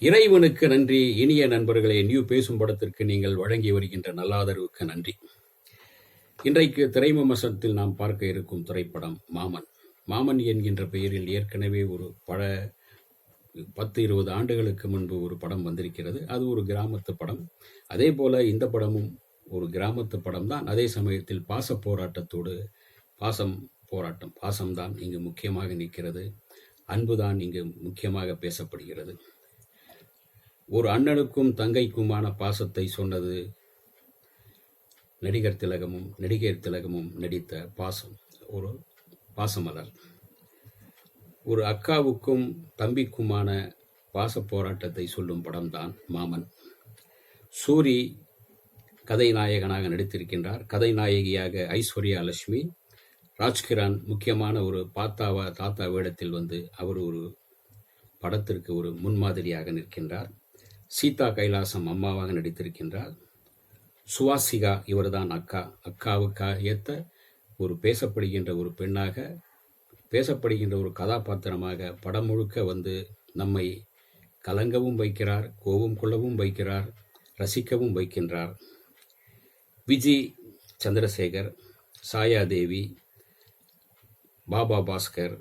இறைவனுக்கு நன்றி. இனிய நண்பர்களே, நியூ பேசும் படத்திற்கு நீங்கள் வழங்கி வருகின்ற நல்லாதரவுக்கு நன்றி. இன்றைக்கு திரைவிமர்சனத்தில் நாம் பார்க்க இருக்கும் திரைப்படம் மாமன். மாமன் என்கின்ற பெயரில் ஏற்கனவே ஒரு 10-20 ஆண்டுகளுக்கு முன்பு ஒரு படம் வந்திருக்கிறது. அது ஒரு கிராமத்து படம். அதே போல இந்த படமும் ஒரு கிராமத்து படம் தான். அதே சமயத்தில் பாச போராட்டத்தோடு பாசம்தான் இங்கு முக்கியமாக நிற்கிறது. அன்புதான் இங்கு முக்கியமாக பேசப்படுகிறது. ஒரு அண்ணனுக்கும் தங்கைக்குமான பாசத்தை சொன்னது நடிகர் திலகமும் நடித்த ஒரு பாசமலர். ஒரு அக்காவுக்கும் தம்பிக்குமான பாச போராட்டத்தை சொல்லும் படம்தான் மாமன். சூரி கதைநாயகனாக நடித்திருக்கின்றார். கதைநாயகியாக ஐஸ்வர்யா லட்சுமி. ராஜ்கிரண் முக்கியமான ஒரு தாத்தா வேடத்தில் வந்து அவர் ஒரு படத்திற்கு ஒரு முன்மாதிரியாக நிற்கின்றார். சீதா கைலாசம் அம்மாவாக நடித்திருக்கின்றார். சுவாசிகா இவர்தான் அக்காவுக்கு ஏற்ற ஒரு பேசப்படுகின்ற ஒரு பெண்ணாக, பேசப்படுகின்ற ஒரு கதாபாத்திரமாக படம் முழுக்க வந்து நம்மை கலங்கவும் வைக்கிறார், கோபம் கொள்ளவும் வைக்கிறார், ரசிக்கவும் வைக்கின்றார். விஜி சந்திரசேகர், சாயாதேவி, பாபா பாஸ்கர்,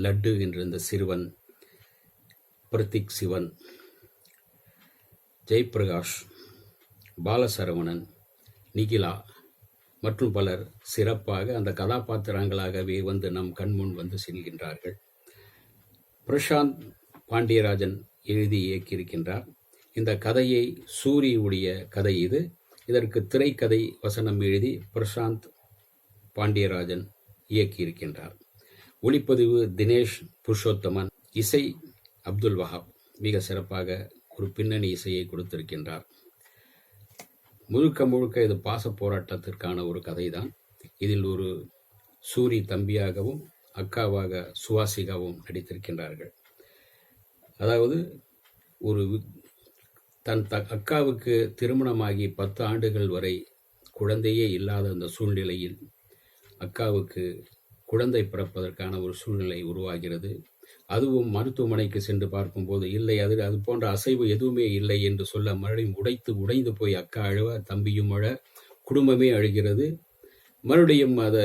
லட்டு என்ற இந்த சிறுவன், பிரத்திக் சிவன், ஜெயபிரகாஷ், பாலசரவணன், நிகிலா மற்றும் பலர் சிறப்பாக அந்த கதாபாத்திரங்களாகவே வந்து நம் கண்முன் வந்து செல்கின்றார்கள். பிரசாந்த் பாண்டியராஜன் எழுதி இயக்கியிருக்கின்றார். இந்த கதையை சூரியுடைய கதை இது. இதற்கு திரைக்கதை வசனம் எழுதி பிரசாந்த் பாண்டியராஜன் இயக்கியிருக்கின்றார். ஒளிப்பதிவு தினேஷ் புருஷோத்தமன், இசை அப்துல் வஹாப் மிக சிறப்பாக ஒரு பின்னணி இசையை கொடுத்திருக்கின்றார். முழுக்க இது பாச போராட்டத்திற்கான ஒரு கதைதான். இதில் ஒரு சூரி தம்பியாகவும் அக்காவாக சுவாசிகாவும் நடித்திருக்கின்றார்கள். அதாவது ஒரு தன் அக்காவுக்கு திருமணமாகி 10 ஆண்டுகள் வரை குழந்தையே இல்லாத அந்த சூழ்நிலையில் அக்காவுக்கு குழந்தை பிறப்பதற்கான ஒரு சூழ்நிலை உருவாகிறது. அதுவும் மருத்துவமனைக்கு சென்று பார்க்கும்போது இல்லை, அது போன்ற அசைவு எதுவுமே இல்லை என்று சொல்ல மறுபடியும் உடைந்து போய் அக்கா அழுவ, தம்பியும் அழ, குடும்பமே அழுகிறது. மறுபடியும் அதை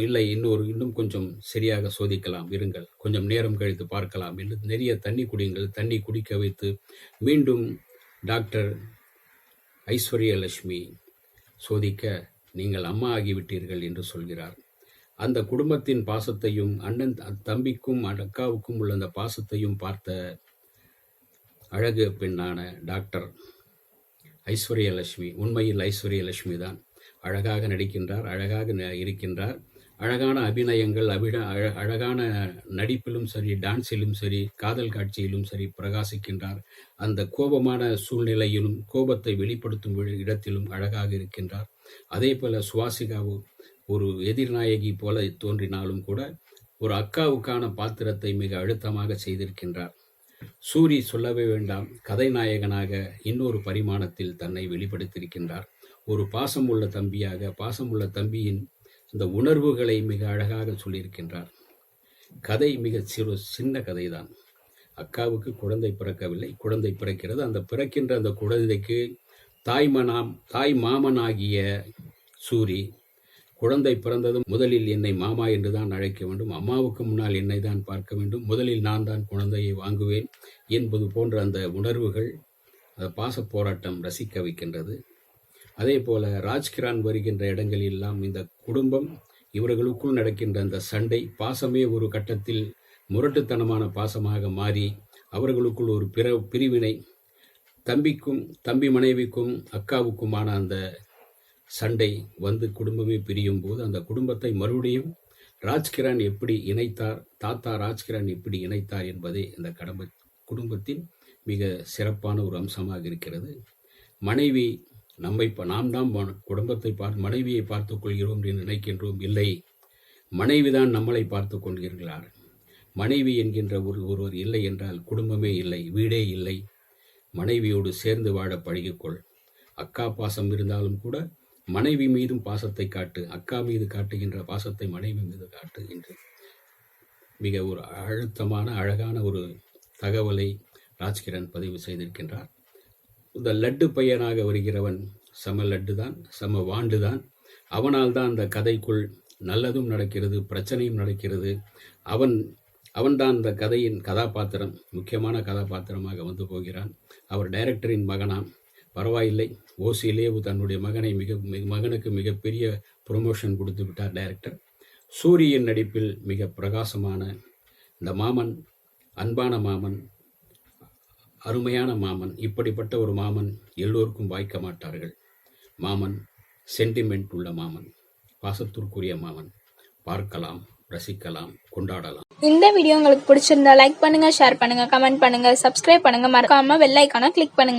இல்லை, இன்னும் கொஞ்சம் சரியாக சோதிக்கலாம், இருங்கள், கொஞ்சம் நேரம் கழித்து பார்க்கலாம் என்று நிறைய தண்ணி குடியுங்கள், தண்ணி குடிக்க வைத்து மீண்டும் டாக்டர் ஐஸ்வர்யா லட்சுமி சோதிக்க, நீங்கள் அம்மா ஆகிவிட்டீர்கள் என்று சொல்கிறார். அந்த குடும்பத்தின் பாசத்தையும் அண்ணன் தம்பிக்கும் அக்காவுக்கும் உள்ள அந்த பாசத்தையும் பார்த்த அழகு பெண்ணான டாக்டர் ஐஸ்வர்யா லட்சுமி, உண்மையில் ஐஸ்வர்யா லட்சுமி தான். அழகாக நடிக்கின்றார், அழகாக இருக்கின்றார். அழகான அபிநயங்கள், அழகான நடிப்பிலும் சரி, டான்ஸிலும் சரி, காதல் காட்சியிலும் சரி பிரகாசிக்கின்றார். அந்த கோபமான சூழ்நிலையிலும் கோபத்தை வெளிப்படுத்தும் இடத்திலும் அழகாக இருக்கின்றார். அதே போல சுவாசிகாவும் ஒரு எதிர்நாயகி போல தோன்றினாலும் கூட ஒரு அக்காவுக்கான பாத்திரத்தை மிக அழுத்தமாக செய்திருக்கின்றார். சூரி சொல்லவே வேண்டாம், கதைநாயகனாக இன்னொரு பரிமாணத்தில் தன்னை வெளிப்படுத்தியிருக்கின்றார். ஒரு பாசமுள்ள தம்பியாக, பாசமுள்ள தம்பியின் இந்த உணர்வுகளை மிக அழகாக சொல்லியிருக்கின்றார். கதை மிக சின்ன கதைதான். அக்காவுக்கு குழந்தை பிறக்கவில்லை, குழந்தை பிறக்கிறது. அந்த பிறக்கின்ற அந்த குழந்தைக்கு தாய் மாமனாகிய சூரி, குழந்தை பிறந்ததும் முதலில் என்னை மாமா என்றுதான் அழைக்க வேண்டும், அம்மாவுக்கு முன்னால் என்னை தான் பார்க்க வேண்டும், முதலில் நான் தான் குழந்தையை வாங்குவேன் என்பது போன்ற அந்த உணர்வுகள், அந்த பாச போராட்டம் ரசிக்க வைக்கின்றது. அதே போல ராஜ்கிரண் வருகின்ற இடங்களெல்லாம் இந்த குடும்பம், இவர்களுக்குள் நடக்கின்ற அந்த சண்டை, பாசமே ஒரு கட்டத்தில் முரட்டுத்தனமான பாசமாக மாறி அவர்களுக்குள் ஒரு பிரிவினை, தம்பி மனைவிக்கும் அக்காவுக்குமான அந்த சண்டை வந்து குடும்பமே பிரியும் போது அந்த குடும்பத்தை மறுபடியும் ராஜ்கிரண் எப்படி இணைத்தார், தாத்தா ராஜ்கிரண் எப்படி இணைத்தார் என்பதே இந்த குடும்பத்தின் மிக சிறப்பான ஒரு அம்சமாக இருக்கிறது. மனைவி நாம் தான் குடும்பத்தை மனைவியை பார்த்துக் கொள்கிறோம் என்று நினைக்கின்றோம். இல்லை, மனைவிதான் நம்மளை பார்த்து கொள்கிறார். மனைவி என்கின்ற ஒருவர் இல்லை என்றால் குடும்பமே இல்லை, வீடே இல்லை. மனைவியோடு சேர்ந்து வாழ பழகிக்கொள். அக்கா பாசம் இருந்தாலும் கூட மனைவி மீதும் பாசத்தை காட்டு, அக்கா மீது காட்டுகின்ற பாசத்தை மனைவி மீது காட்டு என்று மிக ஒரு அழுத்தமான அழகான ஒரு தகவலை ராஜ்கிரண் பதிவு செய்திருக்கின்றார். இந்த லட்டு பையனாக வருகிறவன் சம லட்டு தான், சம வாண்டு தான். அவனால் தான் அந்த கதைக்குள் நல்லதும் நடக்கிறது, பிரச்சனையும் நடக்கிறது. அவன்தான் இந்த கதையின் கதாபாத்திரம், முக்கியமான கதாபாத்திரமாக வந்து போகிறான். அவர் டைரக்டரின் மகனாம். பரவாயில்லை, ஓசியிலே தன்னுடைய மகனுக்கு மிகப்பெரிய ப்ரொமோஷன் கொடுத்து விட்டார் டைரக்டர். சூரியின் நடிப்பில் மிக பிரகாசமான இந்த மாமன், அன்பான மாமன், அருமையான மாமன். இப்படிப்பட்ட ஒரு மாமன் எல்லோருக்கும் வாய்க்க மாட்டார்கள். மாமன் சென்டிமெண்ட் உள்ள மாமன், பாசத்திற்குரிய மாமன். பார்க்கலாம், ரசிக்கலாம், கொண்டாடலாம். இந்த வீடியோ உங்களுக்கு பிடிச்சிருந்தா லைக் பண்ணுங்க, ஷேர் பண்ணுங்க, கமெண்ட் பண்ணுங்க, சப்ஸ்கிரைப் பண்ணுங்க, மறக்காம பெல் ஐகானை கிளிக் பண்ணுங்க.